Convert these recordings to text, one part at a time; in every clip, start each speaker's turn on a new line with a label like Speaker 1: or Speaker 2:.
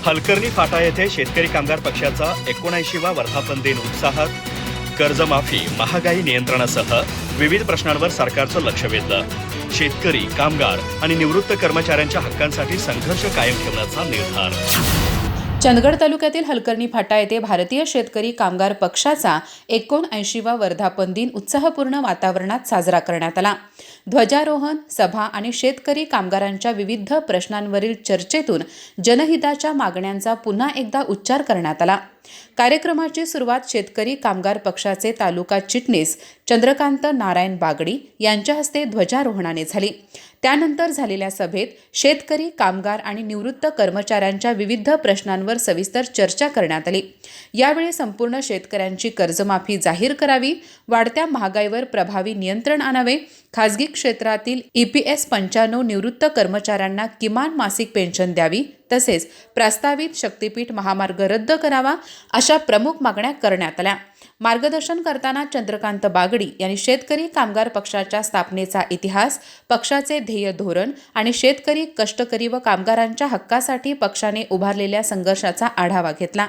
Speaker 1: हलकर्णी फाटा येथे शेतकरी कामगार पक्षाचा 79वा वर्धापन दिन उत्साहात. कर्जमाफी, महागाई नियंत्रणासह विविध प्रश्नांवर सरकारचं लक्ष वेधलं. शेतकरी, कामगार आणि निवृत्त कर्मचाऱ्यांच्या हक्कांसाठी संघर्ष कायम ठेवण्याचा निर्धार.
Speaker 2: चंदगड तालुक्यातील हलकर्णी फाटा येथे भारतीय शेतकरी कामगार पक्षाचा 79वा वर्धापन दिन उत्साहपूर्ण वातावरणात साजरा करण्यात आला. ध्वजारोहण, सभा आणि शेतकरी कामगारांच्या विविध प्रश्नांवरील चर्चेतून जनहिताच्या मागण्यांचा पुन्हा एकदा उच्चार करण्यात आला. कार्यक्रमाची सुरुवात शेतकरी कामगार पक्षाचे तालुका चिटणीस चंद्रकांत नारायण बागडी यांच्या हस्ते ध्वजारोहणाने झाली. त्यानंतर झालेल्या सभेत शेतकरी, कामगार आणि निवृत्त कर्मचाऱ्यांच्या विविध प्रश्नांवर सविस्तर चर्चा करण्यात आली. यावेळी संपूर्ण शेतकऱ्यांची कर्जमाफी जाहीर करावी, वाढत्या महागाईवर प्रभावी नियंत्रण आणावे, खासगी क्षेत्रातील EPS 95 निवृत्त कर्मचाऱ्यांना किमान मासिक पेन्शन द्यावी, तसेच प्रस्तावित शक्तीपीठ महामार्ग रद्द करावा, अशा प्रमुख मागण्या करण्यात आल्या. मार्गदर्शन करताना चंद्रकांत बागडी यांनी शेतकरी कामगार पक्षाच्या स्थापनेचा इतिहास, पक्षाचे ध्येय धोरण आणि शेतकरी, कष्टकरी व कामगारांच्या हक्कासाठी पक्षाने उभारलेल्या संघर्षाचा आढावा घेतला.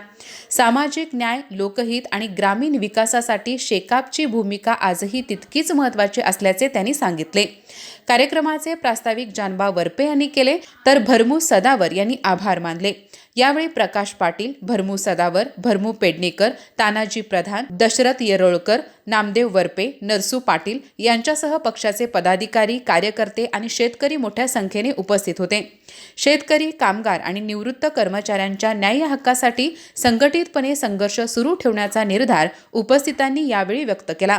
Speaker 2: सामाजिक न्याय, लोकहित आणि ग्रामीण विकासासाठी शेकापची भूमिका आजही तितकीच महत्त्वाची असल्याचे त्यांनी सांगितले. कार्यक्रमाचे प्रास्ताविक जानबा वरपे यांनी केले, तर भरमू सदावर यांनी आभार मानले. यावेळी प्रकाश पाटील, भरमू सदावर, भरमू पेडणेकर, तानाजी प्रधान, दशरथ येरोळकर, नामदेव वरपे, नरसू पाटील यांच्यासह पक्षाचे पदाधिकारी, कार्यकर्ते आणि शेतकरी मोठ्या संख्येने उपस्थित होते. शेतकरी, कामगार आणि निवृत्त कर्मचाऱ्यांच्या न्याय्य हक्कासाठी संघटितपणे संघर्ष सुरू ठेवण्याचा निर्धार उपस्थितांनी यावेळी व्यक्त केला.